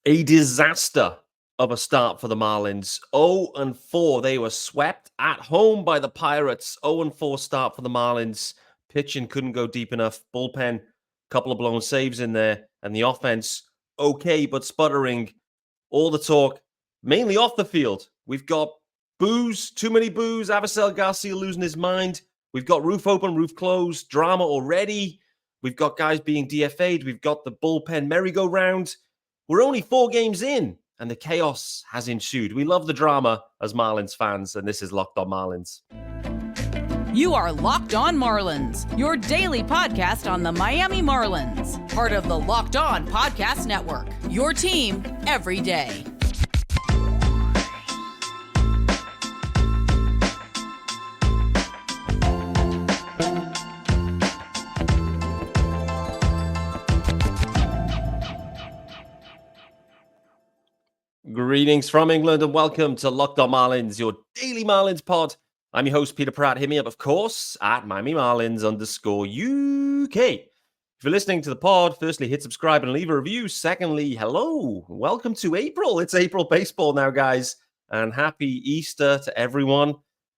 A disaster of a start for the Marlins. 0-4. They were swept at home by the Pirates. 0-4 start for the Marlins. Pitching couldn't go deep enough. Bullpen, couple of blown saves in there. And the offense, okay, but sputtering. All the talk, mainly off the field. We've got boos, too many boos. Avisel Garcia losing his mind. We've got roof open, roof closed. Drama already. We've got guys being DFA'd. We've got the bullpen merry-go-round. We're only 4 games in, and the chaos has ensued. We love the drama as Marlins fans, and this is Locked On Marlins. You are Locked On Marlins, your daily podcast on the Miami Marlins. Part of the Locked On Podcast Network, your team every day. Greetings from England and welcome to Locked On Marlins, your daily Marlins pod. I'm your host, Peter Pratt. Hit me up, of course, at Miami Marlins_UK. If you're listening to the pod, firstly, hit subscribe and leave a review. Secondly, hello. Welcome to April. It's April baseball now, guys. And happy Easter to everyone.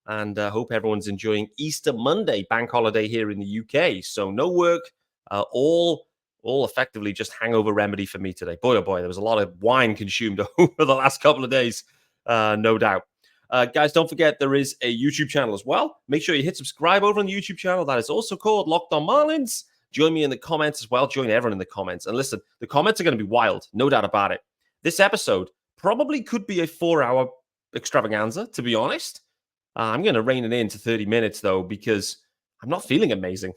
And I hope everyone's enjoying Easter Monday, bank holiday here in the UK. So no work, all effectively just hangover remedy for me today. Boy, oh boy, there was a lot of wine consumed over the last couple of days, no doubt. Guys, don't forget there is a YouTube channel as well. Make sure you hit subscribe over on the YouTube channel. That is also called Locked On Marlins. Join me in the comments as well. Join everyone in the comments. And listen, the comments are going to be wild, no doubt about it. This episode probably could be a 4-hour extravaganza, to be honest. I'm going to rein it in to 30 minutes, though, because I'm not feeling amazing.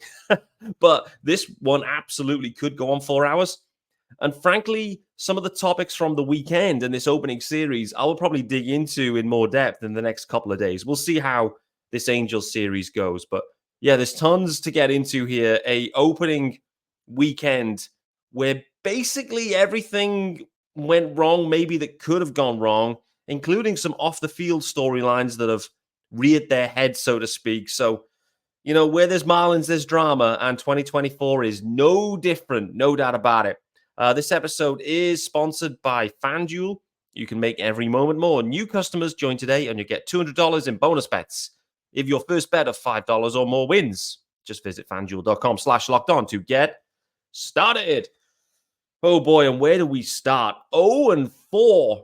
But this one absolutely could go on 4 hours. And frankly, some of the topics from the weekend and this opening series, I will probably dig into in more depth in the next couple of days. We'll see how this Angels series goes. But yeah, there's tons to get into here. A opening weekend where basically everything went wrong, maybe that could have gone wrong, including some off-the-field storylines that have reared their head, so to speak. So, you know, where there's Marlins, there's drama, and 2024 is no different, no doubt about it. This episode is sponsored by FanDuel. You can make every moment more. New customers join today and you get $200 in bonus bets if your first bet of $5 or more wins. Just visit FanDuel.com/lockedon to get started. Oh boy, and where do we start? 0-4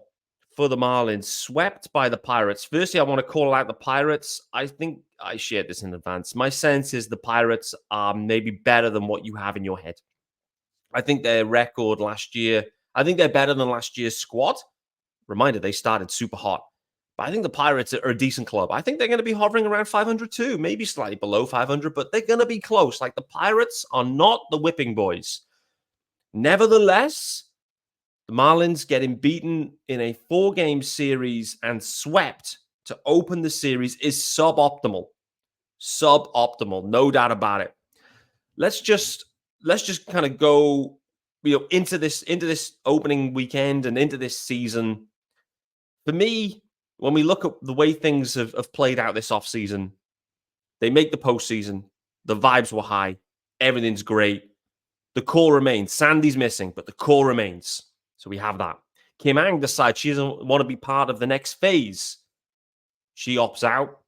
for the Marlins, swept by the Pirates. Firstly, I want to call out the Pirates. I think I shared this in advance. My sense is the Pirates are maybe better than what you have in your head. I think their record last year, I think they're better than last year's squad. Reminder, they started super hot. But I think the Pirates are a decent club. I think they're going to be hovering around 500 too, maybe slightly below 500, but they're going to be close. Like, the Pirates are not the whipping boys. Nevertheless, the Marlins getting beaten in a 4-game series and swept to open the series is suboptimal. Suboptimal, no doubt about it. Let's just kind of go, into this opening weekend and into this season. For me, when we look at the way things have played out this offseason, they make the postseason. The vibes were high. Everything's great. The core remains. Sandy's missing, but the core remains. So we have that. Kim Ang decides she doesn't want to be part of the next phase. She opts out.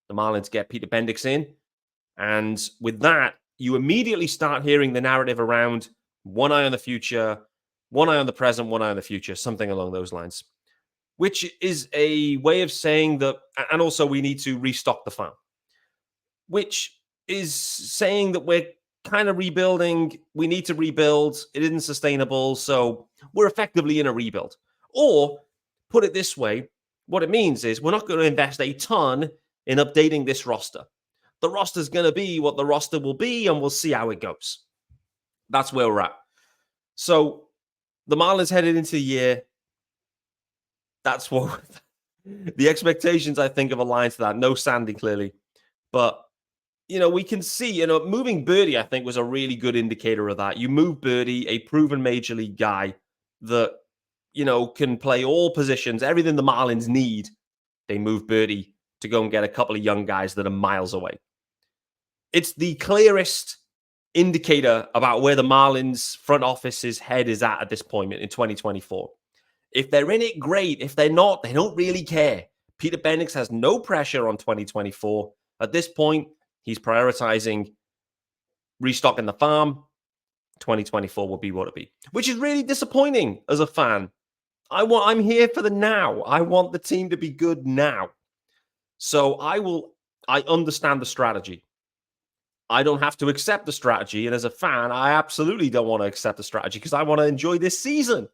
The Marlins get Peter Bendix in. And with that, you immediately start hearing the narrative around one eye on the future, one eye on the present, one eye on the future, something along those lines, which is a way of saying that, and also we need to restock the farm, which is saying that we're kind of rebuilding. We need to rebuild. It isn't sustainable. So we're effectively in a rebuild. Or put it this way, what it means is we're not going to invest a ton in updating this roster. The roster is going to be what the roster will be, and we'll see how it goes. That's where we're at. So the Marlins headed into the year. That's what the expectations, I think, have aligned to that. No Sandy, clearly. But, we can see, moving Birdie, I think, was a really good indicator of that. You move Birdie, a proven major league guy that, can play all positions, everything the Marlins need. They move Birdie to go and get a couple of young guys that are miles away. It's the clearest indicator about where the Marlins front office's head is at this point in 2024. If they're in it, great. If they're not, they don't really care. Peter Bendix has no pressure on 2024. At this point, he's prioritizing restocking the farm. 2024 will be what it be, which is really disappointing as a fan. I'm here for the now. I want the team to be good now. So I understand the strategy. I don't have to accept the strategy. And as a fan, I absolutely don't want to accept the strategy because I want to enjoy this season.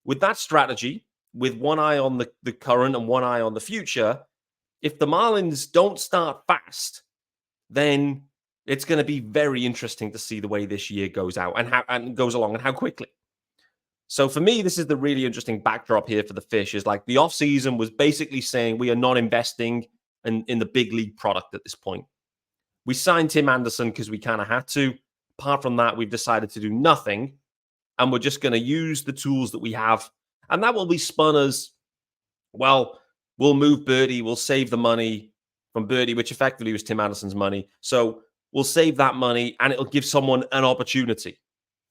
With that strategy, with one eye on the current and one eye on the future, if the Marlins don't start fast, then it's going to be very interesting to see the way this year goes out and goes along and how quickly. So for me, this is the really interesting backdrop here for the Fish is like the offseason was basically saying we are not investing in the big league product at this point. We signed Tim Anderson because we kind of had to. Apart from that, we've decided to do nothing. And we're just going to use the tools that we have. And that will be spun as, well, we'll move Birdie. We'll save the money from Birdie, which effectively was Tim Anderson's money. So we'll save that money and it'll give someone an opportunity,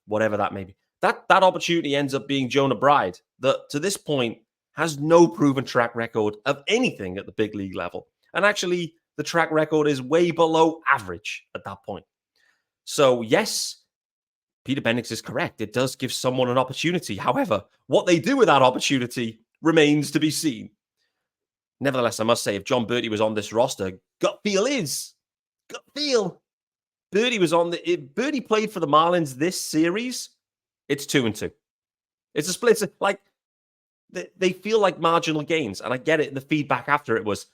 whatever that may be. That opportunity ends up being Jonah Bride, that to this point has no proven track record of anything at the big league level. And actually, the track record is way below average at that point. So yes, Peter Bendix is correct. It does give someone an opportunity. However, what they do with that opportunity remains to be seen. Nevertheless, I must say, if John Birdie was on this roster, gut feel. Birdie was on the. If Birdie played for the Marlins this series, it's 2-2. It's a split. Like they feel like marginal gains, and I get it. The feedback after it was,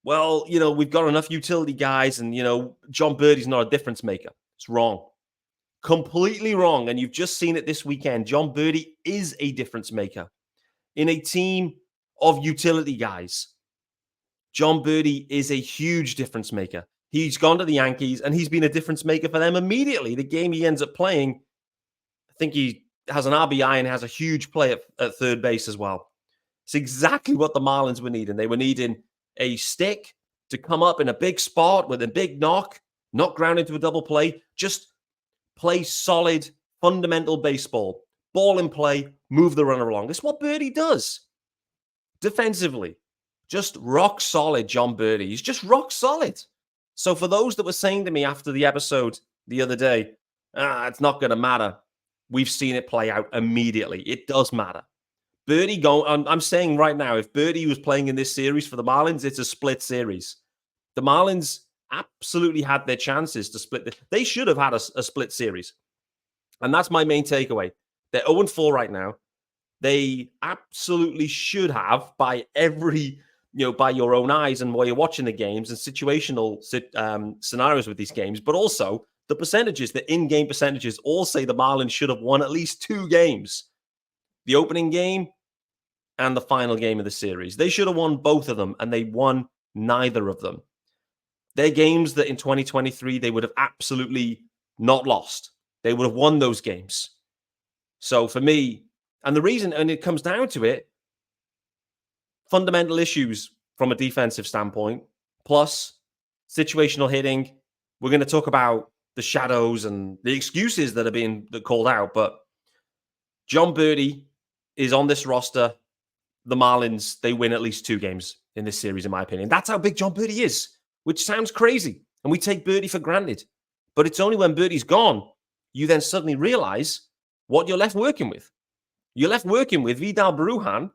well, we've got enough utility guys, and John Birdie's not a difference maker. It's wrong. Completely wrong. And you've just seen it this weekend. John Birdie is a difference maker in a team of utility guys. John Birdie is a huge difference maker. He's gone to the Yankees and he's been a difference maker for them immediately. The game he ends up playing, I think he has an RBI and has a huge play at third base as well. It's exactly what the Marlins were needing. They were needing a stick to come up in a big spot with a big knock ground into a double play, just play solid, fundamental baseball. Ball in play, move the runner along. It's what Birdie does. Defensively, just rock solid, John Birdie. He's just rock solid. So for those that were saying to me after the episode the other day, it's not going to matter. We've seen it play out immediately. It does matter. Birdie I'm saying right now, if Birdie was playing in this series for the Marlins, it's a split series. The Marlins absolutely had their chances to split. They should have had a split series. And that's my main takeaway. They're 0-4 right now. They absolutely should have, by every, by your own eyes and while you're watching the games and situational scenarios with these games, but also the percentages, the in-game percentages all say the Marlins should have won at least 2 games. The opening game and the final game of the series. They should have won both of them, and they won neither of them. They're games that in 2023, they would have absolutely not lost. They would have won those games. So for me, and the reason, and it comes down to it, fundamental issues from a defensive standpoint, plus situational hitting. We're going to talk about the shadows and the excuses that are being called out, but John Birdie is on this roster. The Marlins, they win at least 2 games in this series, in my opinion. That's how big John Birdie is, which sounds crazy. And we take Birdie for granted. But it's only when Birdie's gone, you then suddenly realize what you're left working with. You're left working with Vidal Brujan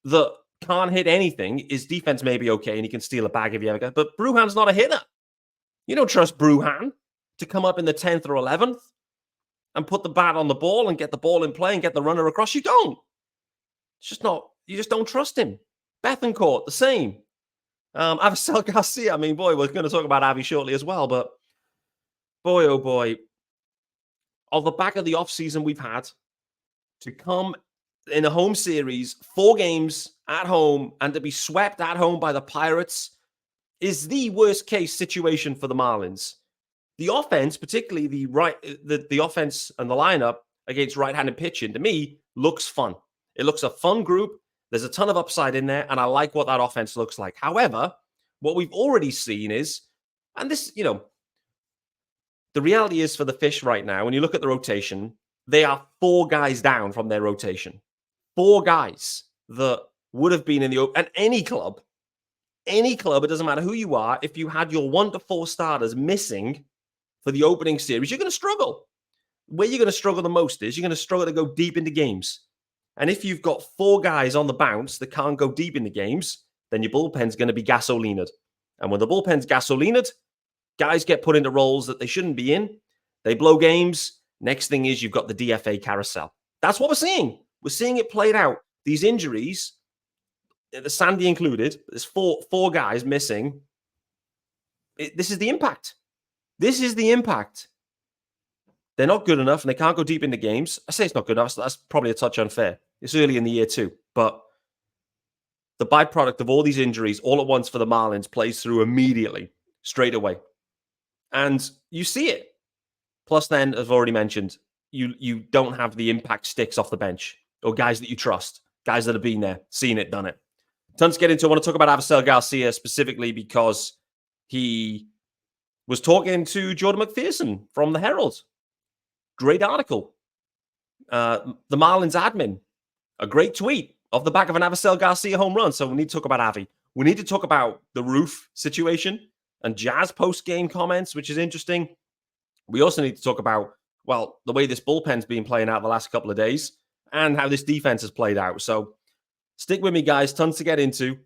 that can't hit anything. His defense may be okay, and he can steal a bag if you ever get, but Brujan's not a hitter. You don't trust Brujan to come up in the 10th or 11th and put the bat on the ball and get the ball in play and get the runner across. You don't. It's just not, you just don't trust him. Bethancourt, the same. Avisel Garcia, I mean, boy, we're going to talk about Avi shortly as well, but boy, oh boy, on the back of the offseason we've had to come in a home series, 4 games at home, and to be swept at home by the Pirates is the worst case situation for the Marlins. The offense, particularly the offense and the lineup against right-handed pitching, to me, looks fun. It looks a fun group. There's a ton of upside in there, and I like what that offense looks like. However, what we've already seen is, and this, the reality is for the Fish right now, when you look at the rotation, they are 4 guys down from their rotation. 4 guys that would have been in the and any club, it doesn't matter who you are, if you had your 1 to 4 starters missing for the opening series, you're going to struggle. Where you're going to struggle the most is you're going to struggle to go deep into games. And if you've got 4 guys on the bounce that can't go deep into games, then your bullpen's going to be gasolinated. And when the bullpen's gasolinated, guys get put into roles that they shouldn't be in. They blow games. Next thing is you've got the DFA carousel. That's what we're seeing. We're seeing it played out. These injuries, the Sandy included, there's four guys missing. This is the impact. This is the impact. They're not good enough and they can't go deep into games. I say it's not good enough. So that's probably a touch unfair. It's early in the year too. But the byproduct of all these injuries all at once for the Marlins plays through immediately, straight away. And you see it. Plus then, as I've already mentioned, you don't have the impact sticks off the bench or guys that you trust, guys that have been there, seen it, done it. Tons to get into. I want to talk about Avisail Garcia specifically because he was talking to Jordan McPherson from the Herald. Great article. The Marlins admin, a great tweet off the back of an Avisail Garcia home run. So we need to talk about Avi. We need to talk about the roof situation and Jazz post-game comments, which is interesting. We also need to talk about, well, the way this bullpen's been playing out the last couple of days and how this defense has played out. So stick with me, guys. Tons to get into.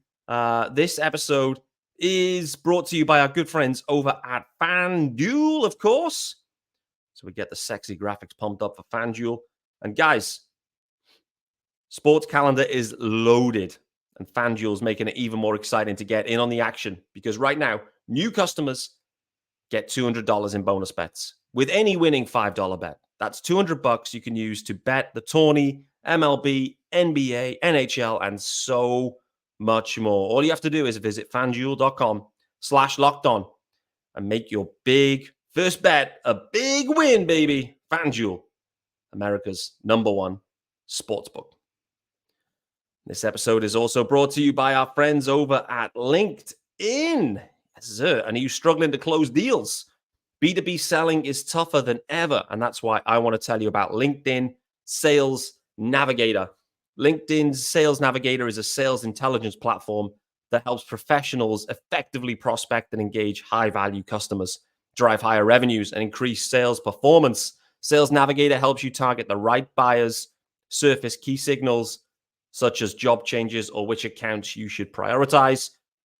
This episode is brought to you by our good friends over at FanDuel, of course. So we get the sexy graphics pumped up for FanDuel. And guys, sports calendar is loaded. And FanDuel's making it even more exciting to get in on the action. Because right now, new customers get $200 in bonus bets with any winning $5 bet. That's $200 you can use to bet the tourney, MLB, NBA, NHL, and so much more. All you have to do is visit FanDuel.com/lockedon and make your big first bet a big win, baby. FanDuel, America's #1 sportsbook. This episode is also brought to you by our friends over at LinkedIn. Yes, sir. And are you struggling to close deals? B2B selling is tougher than ever. And that's why I want to tell you about LinkedIn Sales Navigator. LinkedIn Sales Navigator is a sales intelligence platform that helps professionals effectively prospect and engage high-value customers, drive higher revenues, and increase sales performance. Sales Navigator helps you target the right buyers, surface key signals such as job changes or which accounts you should prioritize,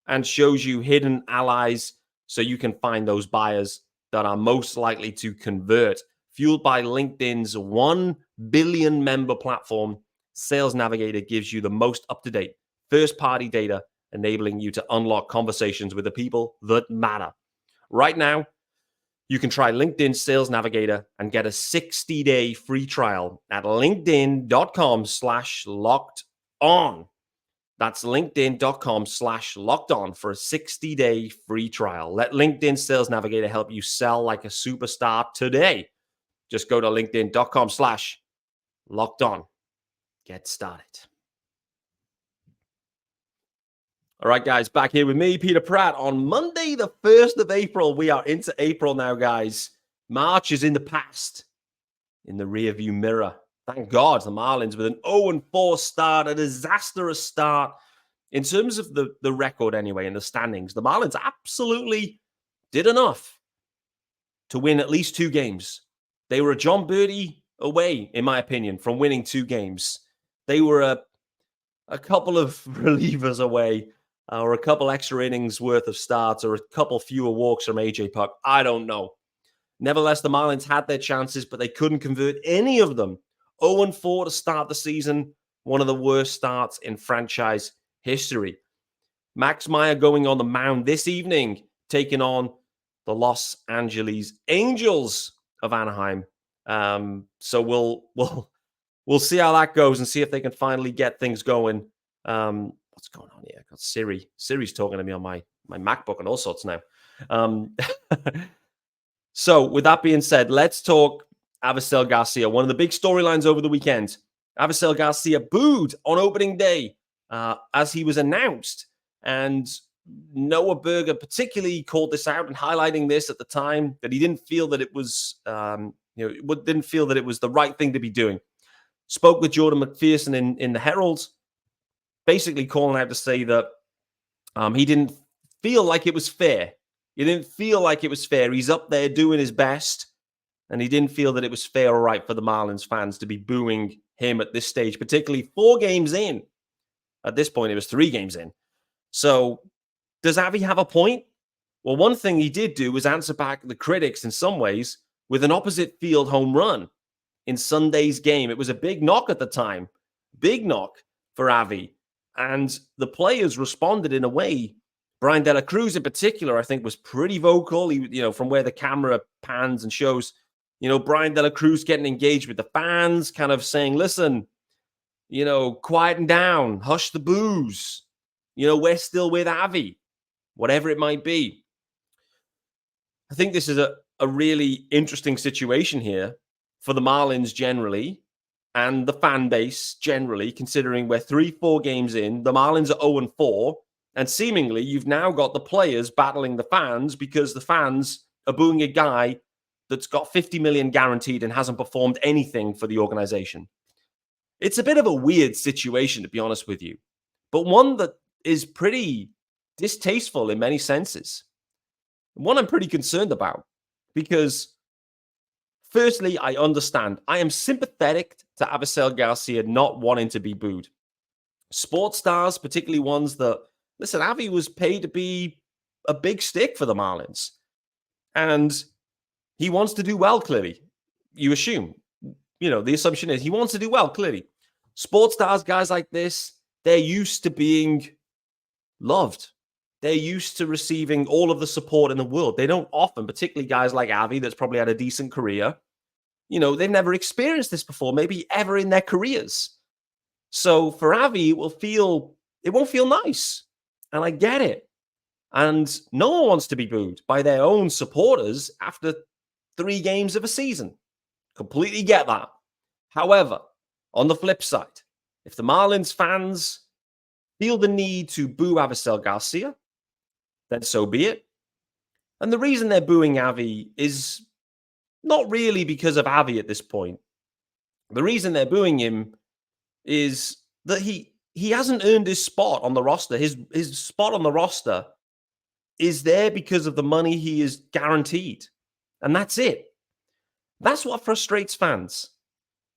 and shows you hidden allies so you can find those buyers that are most likely to convert. Fueled by LinkedIn's 1 billion member platform, Sales Navigator gives you the most up-to-date first-party data, enabling you to unlock conversations with the people that matter. Right now, you can try LinkedIn Sales Navigator and get a 60-day free trial at linkedin.com/locked-on. That's linkedin.com/locked-on for a 60-day free trial. Let LinkedIn Sales Navigator help you sell like a superstar today. Just go to linkedin.com/locked-on. Get started. All right, guys, back here with me, Peter Pratt, on Monday, the 1st of April. We are into April now, guys. March is in the past, in the rearview mirror. Thank God, the Marlins with an 0-4 start, a disastrous start. In terms of the record anyway, in the standings, the Marlins absolutely did enough to win at least 2 games. They were a John Birdie away, in my opinion, from winning 2 games. They were a couple of relievers away, or a couple extra innings worth of starts, or a couple fewer walks from AJ Puck. I don't know. Nevertheless, the Marlins had their chances, but they couldn't convert any of them. 0-4 to start the season, one of the worst starts in franchise history. Max Meyer going on the mound this evening, taking on the Los Angeles Angels of Anaheim. So we'll see how that goes and see if they can finally get things going. What's going on here? I've got Siri's talking to me on my MacBook and all sorts now. So with that being said, let's talk Avisail Garcia. One of the big storylines over the weekend. Avisail Garcia booed on opening day as he was announced. And Noah Berger particularly called this out and highlighting this at the time, that he didn't feel that it was, didn't feel that it was the right thing to be doing. spoke with Jordan McPherson in the Herald, basically calling out to say that he didn't feel like it was fair. He didn't feel like it was fair. He's up there doing his best, and he didn't feel that it was fair or right for the Marlins fans to be booing him at this stage, particularly 4 games in. At this point, it was 3 games in. So does Avi have a point? Well, one thing he did do was answer back the critics in some ways with an opposite field home run in Sunday's game. It was a big knock at the time, big knock for Avi. And the players responded in a way. Brian De La Cruz in particular, I think, was pretty vocal. He, from where the camera pans and shows, Brian De La Cruz getting engaged with the fans, kind of saying, listen, quieten down, hush the boos. We're still with Avi, whatever it might be. I think this is a really interesting situation here for the Marlins generally and the fan base generally, considering we're 3-4 games in. The Marlins are 0-4, and seemingly you've now got the players battling the fans because the fans are booing a guy that's got $50 million guaranteed and hasn't performed anything for the organization. It's a bit of a weird situation, to be honest with you, but one that is pretty distasteful in many senses. One I'm pretty concerned about because, firstly, I understand. I am sympathetic to Avisail Garcia not wanting to be booed. Sports stars, particularly ones that, listen, Avi was paid to be a big stick for the Marlins. And he wants to do well, clearly. You assume. The assumption is he wants to do well, clearly. Sports stars, guys like this, they're used to being loved. They're used to receiving all of the support in the world. They don't often, particularly guys like Avi, that's probably had a decent career. They've never experienced this before, maybe ever in their careers. So for Avi, it won't feel nice. And I get it. And no one wants to be booed by their own supporters after 3 games of a season. Completely get that. However, on the flip side, if the Marlins fans feel the need to boo Avisail Garcia, then so be it. And the reason they're booing Avi is not really because of Avi at this point. The reason they're booing him is that he hasn't earned his spot on the roster. His spot on the roster is there because of the money he is guaranteed. And that's it. That's what frustrates fans,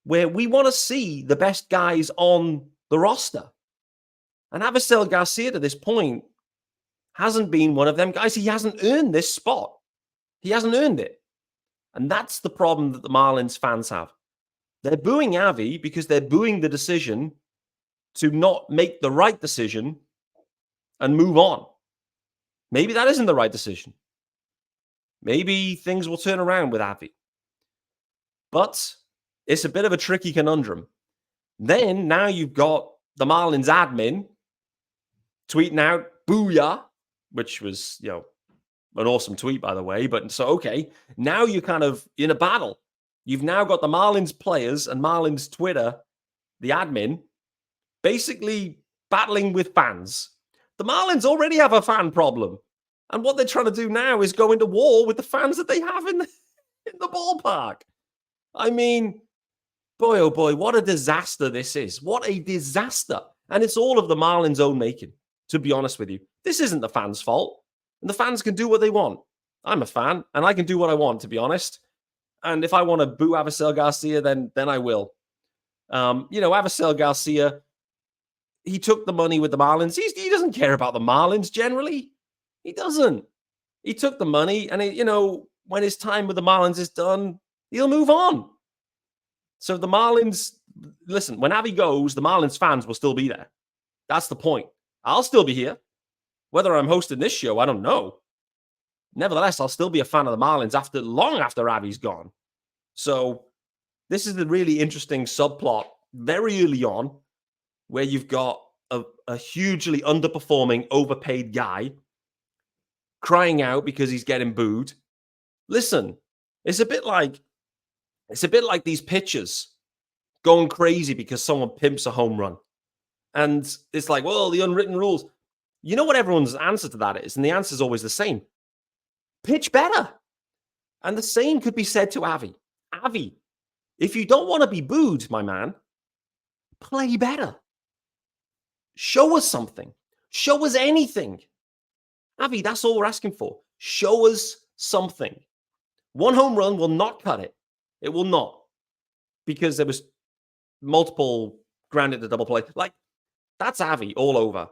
where we want to see the best guys on the roster. And Avisail Garcia, to this point, hasn't been one of them guys. He hasn't earned this spot. He hasn't earned it. And that's the problem that the Marlins fans have. They're booing Avi because they're booing the decision to not make the right decision and move on. Maybe that isn't the right decision. Maybe things will turn around with Avi. But it's a bit of a tricky conundrum. Then now you've got the Marlins admin tweeting out Booyah, which was, an awesome tweet, by the way. But so, okay, now you're kind of in a battle. You've now got the Marlins players and Marlins Twitter, the admin, basically battling with fans. The Marlins already have a fan problem. And what they're trying to do now is go into war with the fans that they have in the ballpark. I mean, boy, oh boy, what a disaster this is. What a disaster. And it's all of the Marlins' own making, to be honest with you. This isn't the fans' fault. And the fans can do what they want. I'm a fan, and I can do what I want, to be honest. And if I want to boo Avisail Garcia, then I will. Avisail Garcia, he took the money with the Marlins. He doesn't care about the Marlins generally. He doesn't. He took the money, and when his time with the Marlins is done, he'll move on. So the Marlins, listen, when Avi goes, the Marlins fans will still be there. That's the point. I'll still be here. Whether I'm hosting this show, I don't know. Nevertheless, I'll still be a fan of the Marlins long after Avi's gone. So this is a really interesting subplot very early on where you've got a hugely underperforming, overpaid guy crying out because he's getting booed. Listen, it's a bit like these pitchers going crazy because someone pimps a home run. And it's like, well, the unwritten rules. You know what everyone's answer to that is? And the answer is always the same. Pitch better. And the same could be said to Avi. Avi, if you don't want to be booed, my man, Play better. Show us something. Show us anything. Avi, that's all we're asking for. Show us something. One home run will not cut it. It will not. Because there was multiple grounded to double play. Like, that's Avi all over.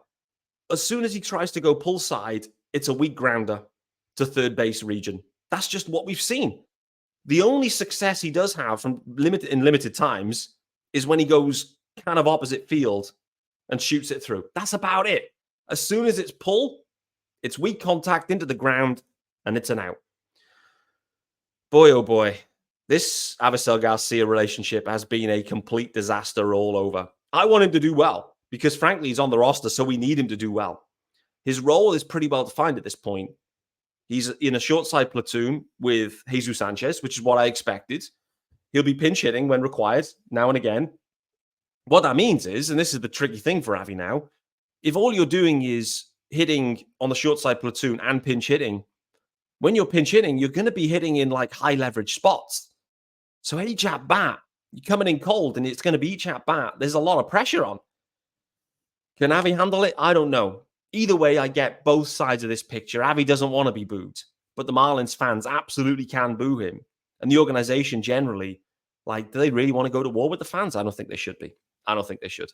As soon as he tries to go pull side, it's a weak grounder to third base region. That's just what we've seen. The only success he does have from limited times is when he goes kind of opposite field and shoots it through. That's about it. As soon as it's pull, it's weak contact into the ground, and it's an out. Boy, oh boy, this Avisel Garcia relationship has been a complete disaster all over. I want him to do well because, frankly, he's on the roster, so we need him to do well. His role is pretty well defined at this point. He's in a short side platoon with Jesus Sanchez, which is what I expected. He'll be pinch hitting when required, now and again. What that means is, and this is the tricky thing for Avi now, if all you're doing is hitting on the short side platoon and pinch hitting, when you're pinch hitting, you're going to be hitting in like high leverage spots. So each at bat, you're coming in cold and it's going to be each at bat. There's a lot of pressure on. Can Avi handle it? I don't know. Either way, I get both sides of this picture. Avi doesn't want to be booed, but the Marlins fans absolutely can boo him. And the organization generally, like, do they really want to go to war with the fans? I don't think they should be. I don't think they should.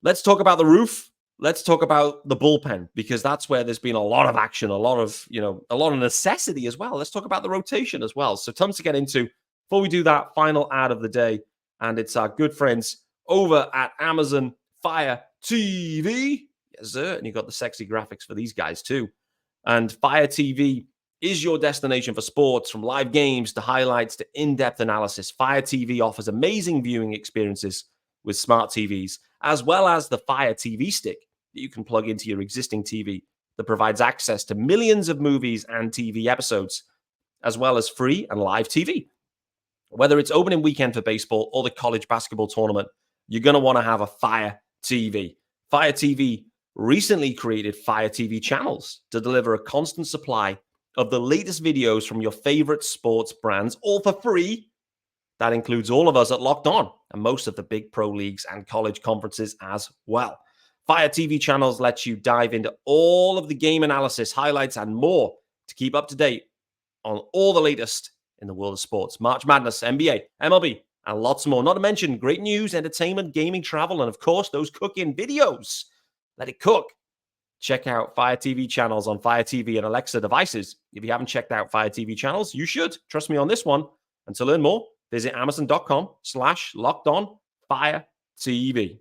Let's talk about the roof. Let's talk about the bullpen, because that's where there's been a lot of action, a lot of necessity as well. Let's talk about the rotation as well. So tons to get into. Before we do that, final ad of the day, and it's our good friends over at Amazon Fire TV. Yes, sir. And you got the sexy graphics for these guys too. And Fire TV is your destination for sports, from live games to highlights to in-depth analysis. Fire TV offers amazing viewing experiences with smart TVs, as well as the Fire TV stick that you can plug into your existing TV that provides access to millions of movies and TV episodes, as well as free and live TV. Whether it's opening weekend for baseball or the college basketball tournament, you're going to want to have a Fire TV. Fire TV recently created Fire TV channels to deliver a constant supply of the latest videos from your favorite sports brands, all for free. That includes all of us at Locked On and most of the big pro leagues and college conferences as well. Fire TV channels let you dive into all of the game analysis, highlights, and more to keep up to date on all the latest in the world of sports. March Madness, NBA, MLB, and lots more. Not to mention great news, entertainment, gaming, travel, and of course, those cooking videos. Let it cook. Check out Fire TV channels on Fire TV and Alexa devices. If you haven't checked out Fire TV channels, you should. Trust me on this one. And to learn more, visit amazon.com/lockedonfiretv.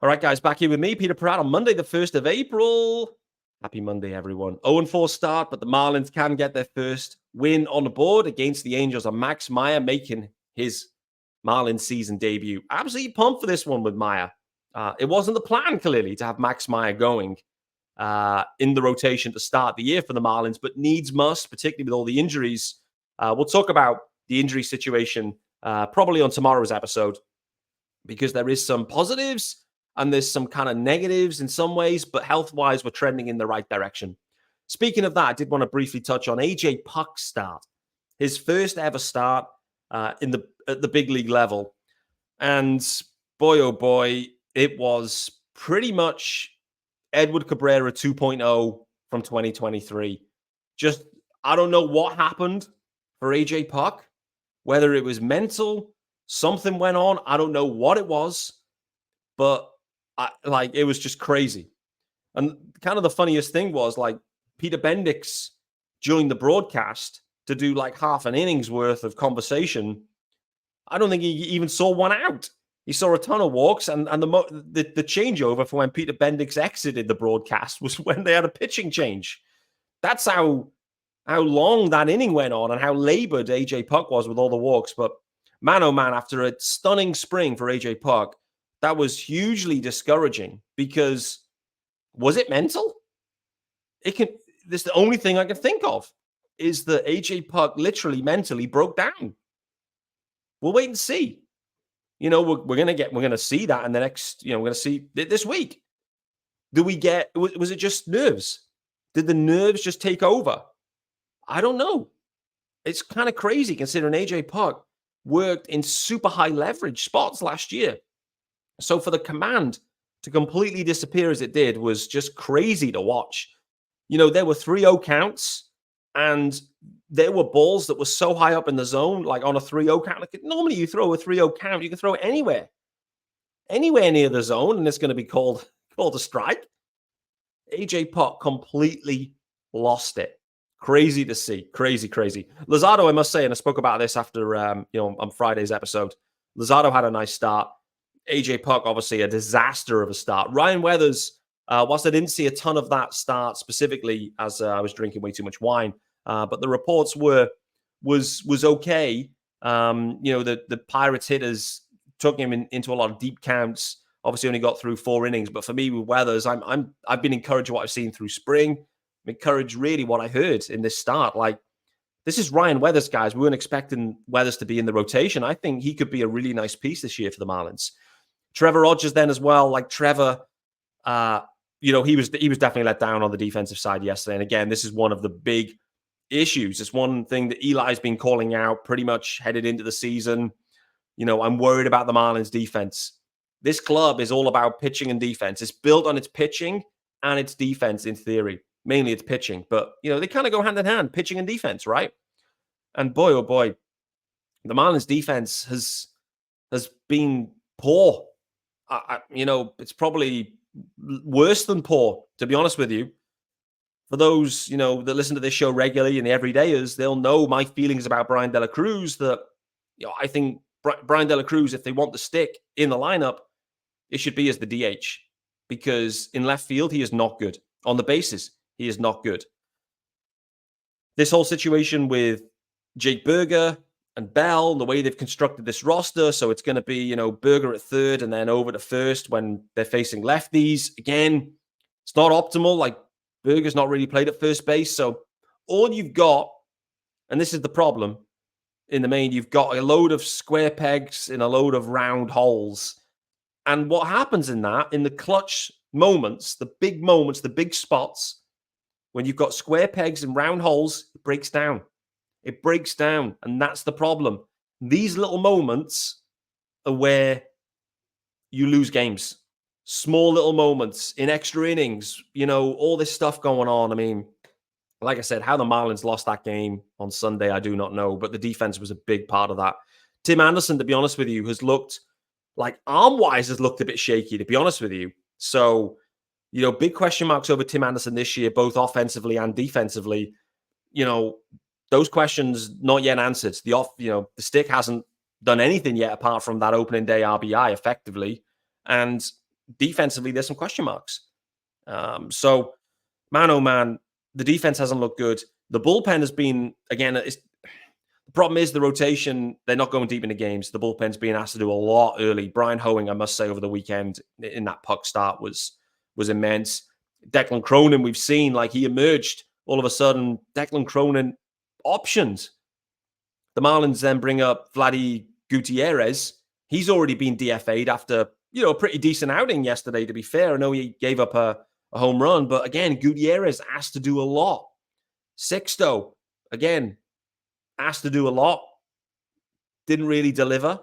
All right, guys, back here with me, Peter Pratt, on Monday, the 1st of April. Happy Monday, everyone. 0-4 start, but the Marlins can get their first win on the board against the Angels, and Max Meyer making his Marlins season debut. Absolutely pumped for this one with Meyer. It wasn't the plan, clearly, to have Max Meyer going in the rotation to start the year for the Marlins, but needs must, particularly with all the injuries. We'll talk about the injury situation probably on tomorrow's episode, because there is some positives and there's some kind of negatives in some ways, but health-wise, we're trending in the right direction. Speaking of that, I did want to briefly touch on AJ Puck's start. His first ever start at the big league level. And boy, oh boy, it was pretty much Edward Cabrera 2.0 from 2023. Just, I don't know what happened for AJ Puck, whether it was mental, something went on. I don't know what it was, but it was just crazy. And kind of the funniest thing was, like, Peter Bendix joined the broadcast to do like half an inning's worth of conversation. I don't think he even saw one out. He saw a ton of walks, and the changeover for when Peter Bendix exited the broadcast was when they had a pitching change. That's how long that inning went on and how labored AJ Puck was with all the walks. But man, oh man, after a stunning spring for AJ Puck, that was hugely discouraging, because was it mental? This is the only thing I can think of, is that AJ Puck literally mentally broke down. We'll wait and see. We're going to see that in the next, we're going to see this week. Was it just nerves? Did the nerves just take over? I don't know. It's kind of crazy considering AJ Puck worked in super high leverage spots last year. So for the command to completely disappear as it did was just crazy to watch. There were 3-0 counts, and there were balls that were so high up in the zone, like on a 3-0 count. Like normally you throw a 3-0 count, you can throw it anywhere near the zone, and it's going to be called a strike. AJ Puck completely lost it. Crazy to see. Crazy. Luzardo, I must say, and I spoke about this after on Friday's episode. Luzardo had a nice start. AJ Puck, obviously, a disaster of a start. Ryan Weathers, whilst I didn't see a ton of that start specifically, as I was drinking way too much wine, but the reports was okay. The Pirates hitters took him into a lot of deep counts. Obviously, only got through 4 innings. But for me, with Weathers, I've been encouraged what I've seen through spring. I'm encouraged really what I heard in this start. Like, this is Ryan Weathers, guys. We weren't expecting Weathers to be in the rotation. I think he could be a really nice piece this year for the Marlins. Trevor Rogers then as well. Like Trevor, he was definitely let down on the defensive side yesterday. And again, this is one of the big issues. It's one thing that Eli's been calling out pretty much headed into the season. I'm worried about the Marlins defense. This club is all about pitching and defense. It's built on its pitching and its defense in theory. Mainly it's pitching, but they kind of go hand in hand, pitching and defense, right? And boy, oh boy, the Marlins defense has been poor. It's probably worse than poor, to be honest with you. For those, that listen to this show regularly and the everydayers, they'll know my feelings about Brian De La Cruz, that, I think Brian De La Cruz, if they want to stick in the lineup, it should be as the DH, because in left field, he is not good. On the bases, he is not good. This whole situation with Jake Berger and Bell, the way they've constructed this roster, so it's going to be, Berger at third and then over to first when they're facing lefties. Again, it's not optimal. Like, Berger's not really played at first base. So all you've got, and this is the problem, in the main, you've got a load of square pegs in a load of round holes. And what happens in the clutch moments, the big spots, when you've got square pegs and round holes, it breaks down. It breaks down, and that's the problem. These little moments are where you lose games. Small little moments in extra innings, all this stuff going on. I mean, like I said, how the Marlins lost that game on Sunday, I do not know, but the defense was a big part of that. Tim Anderson, to be honest with you, has looked like arm-wise has looked a bit shaky, to be honest with you. So, big question marks over Tim Anderson this year, both offensively and defensively. Those questions not yet answered. The stick hasn't done anything yet apart from that opening day RBI effectively. And defensively, there's some question marks. So, man, oh man, the defense hasn't looked good. The bullpen has been, again, the problem is the rotation. They're not going deep into games. The bullpen's being asked to do a lot early. Brian Hoeing, I must say, over the weekend in that puck start was immense. Declan Cronin, we've seen, like, he emerged all of a sudden. Declan Cronin options. The Marlins then bring up Vladdy Gutierrez. He's already been DFA'd after, a pretty decent outing yesterday, to be fair. I know he gave up a home run, but again, Gutierrez asked to do a lot. Sixto, again, asked to do a lot. Didn't really deliver.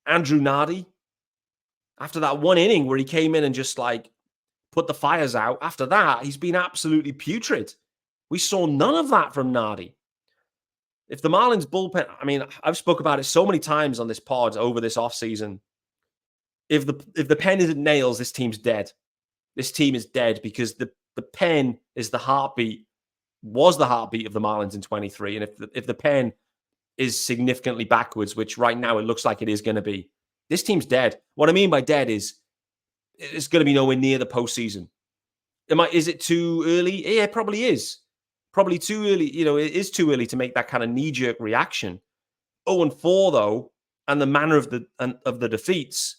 Andrew Nardi, after that one inning where he came in and just put the fires out, after that, he's been absolutely putrid. We saw none of that from Nardi. If the Marlins bullpen, I mean, I've spoke about it so many times on this pod over this offseason. If the pen isn't nails, this team's dead. This team is dead because the pen is was the heartbeat of the Marlins in 23. And if the pen is significantly backwards, which right now it looks like it is going to be, this team's dead. What I mean by dead is it's going to be nowhere near the postseason. Is it too early? Yeah, it probably is. Probably too early. It is too early to make that kind of knee-jerk reaction. 0-4 though, and the manner of the defeats,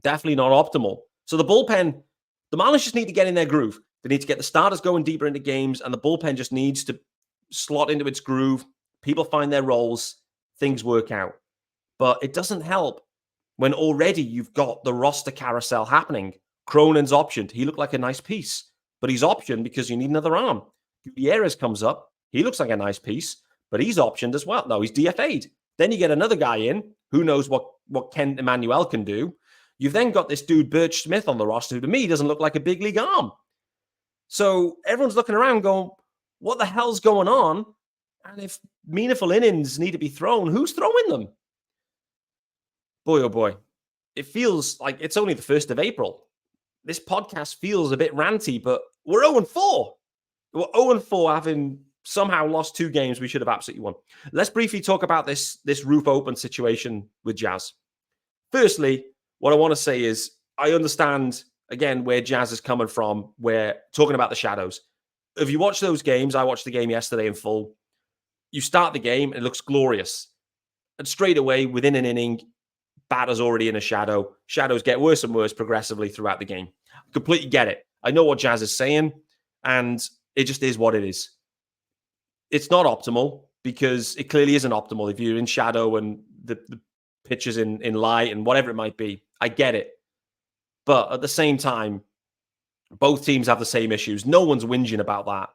definitely not optimal. So the bullpen, the Marlins just need to get in their groove. They need to get the starters going deeper into games, and the bullpen just needs to slot into its groove. People find their roles, things work out. But it doesn't help when already you've got the roster carousel happening. Cronin's optioned. He looked like a nice piece, but he's optioned because you need another arm. Gutierrez comes up. He looks like a nice piece, but he's optioned as well. No, he's DFA'd. Then you get another guy in. Who knows what Ken Emmanuel can do? You've then got this dude, Birch Smith, on the roster, who to me doesn't look like a big league arm. So everyone's looking around going, what the hell's going on? And if meaningful innings need to be thrown, who's throwing them? Boy, oh boy. It feels like it's only the 1st of April. This podcast feels a bit ranty, but we're 0-4. We're 0-4, having somehow lost 2 games we should have absolutely won. Let's briefly talk about this roof open situation with Jazz. Firstly, what I want to say is I understand, again, where Jazz is coming from. We're talking about the shadows. If you watch those games, I watched the game yesterday in full. You start the game, it looks glorious. And straight away, within an inning, batter's already in a shadow. Shadows get worse and worse progressively throughout the game. I completely get it. I know what Jazz is saying, and it just is what it is. It's not optimal because it clearly isn't optimal if you're in shadow and the pitches in light and whatever it might be. I get it. But at the same time, both teams have the same issues. No one's whinging about that.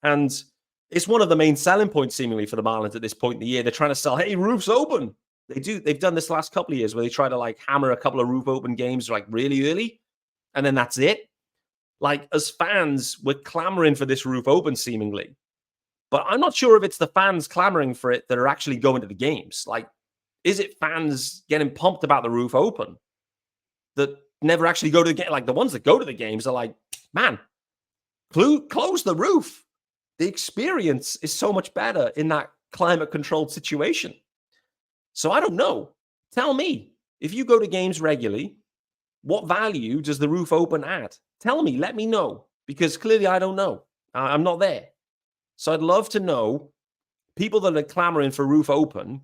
And it's one of the main selling points, seemingly, for the Marlins at this point in the year. They're trying to sell, hey, roof's open. They've done this the last couple of years where they try to like hammer a couple of roof open games like really early, and then that's it. Like, as fans, we're clamoring for this roof open, seemingly. But I'm not sure if it's the fans clamoring for it that are actually going to the games. Like, is it fans getting pumped about the roof open that never actually go to the game? Like, the ones that go to the games are like, man, close the roof. The experience is so much better in that climate-controlled situation. So I don't know. Tell me, if you go to games regularly, what value does the roof open add? Tell me, let me know, because clearly I don't know. I'm not there. So I'd love to know, people that are clamoring for roof open,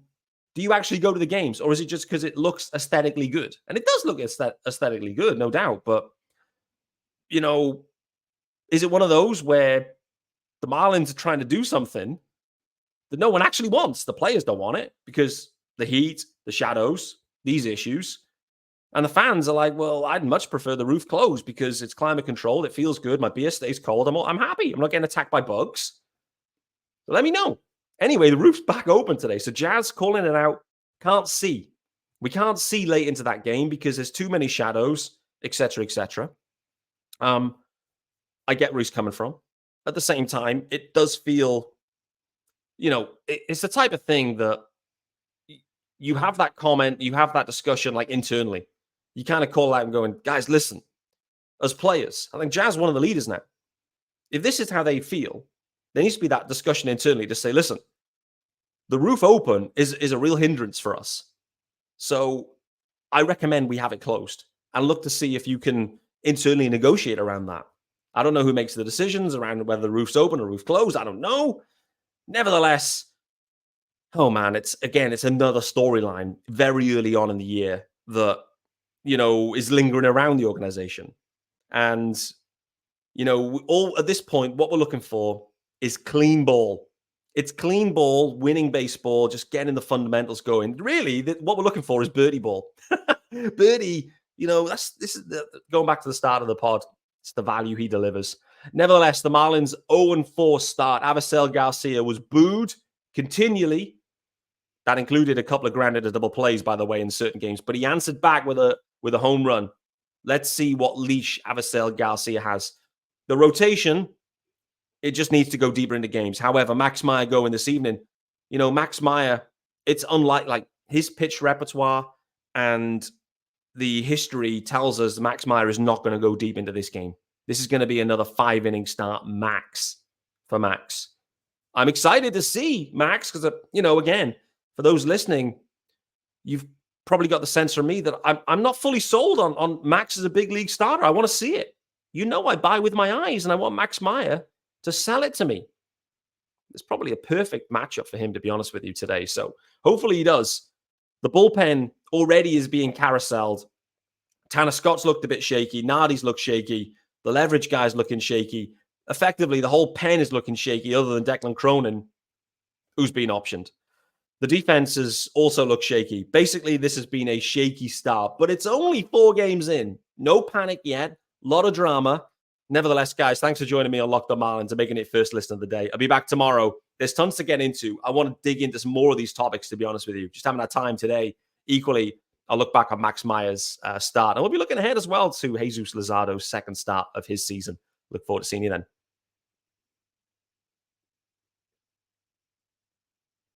do you actually go to the games, or is it just because it looks aesthetically good? And it does look aesthetically good, no doubt. But, you know, is it one of those where the Marlins are trying to do something that no one actually wants? The players don't want it because the heat, the shadows, these issues. And the fans are like, well, I'd much prefer the roof closed because it's climate controlled. It feels good. My beer stays cold. I'm happy. I'm not getting attacked by bugs. So let me know. Anyway, the roof's back open today. So Jazz calling it out. Can't see. We can't see late into that game because there's too many shadows, etc., etc. I get where he's coming from. At the same time, it does feel, it's the type of thing that you have that comment, you have that discussion like internally. You kind of call out and going, guys, listen, as players, I think Jazz is one of the leaders now. If this is how they feel, there needs to be that discussion internally to say, listen, the roof open is a real hindrance for us. So I recommend we have it closed and look to see if you can internally negotiate around that. I don't know who makes the decisions around whether the roof's open or roof closed. I don't know. Nevertheless, oh man, it's another storyline very early on in the year that, is lingering around the organization. And, all at this point, what we're looking for is clean ball. It's clean ball, winning baseball, just getting the fundamentals going. Really, what we're looking for is birdie ball. Birdie, this is going back to the start of the pod. It's the value he delivers. Nevertheless, the Marlins 0-4 start. Avisail Garcia was booed continually. That included a couple of grounded to double plays, by the way, in certain games. But he answered back with a home run. Let's see what leash Avisail Garcia has. The rotation, it just needs to go deeper into games. However, Max Meyer going this evening. Max Meyer, it's unlike like his pitch repertoire and the history tells us Max Meyer is not going to go deep into this game. This is going to be another 5-inning start max for Max. I'm excited to see Max because, again, for those listening, you've probably got the sense from me that I'm not fully sold on Max as a big league starter. I want to see it. I buy with my eyes, and I want Max Meyer to sell it to me. It's probably a perfect matchup for him, to be honest with you, today. So hopefully he does. The bullpen already is being carouseled. Tanner Scott's looked a bit shaky. Nardi's looked shaky. The leverage guy's looking shaky. Effectively, the whole pen is looking shaky other than Declan Cronin, who's been optioned. The defenses also look shaky. Basically, this has been a shaky start, but it's only 4 games in. No panic yet. A lot of drama. Nevertheless, guys, thanks for joining me on Locked On Marlins and making it first listen of the day. I'll be back tomorrow. There's tons to get into. I want to dig into some more of these topics, to be honest with you. Just haven't had time today. Equally, I'll look back on Max Meyer's start. And we'll be looking ahead as well to Jesus Luzardo's second start of his season. Look forward to seeing you then.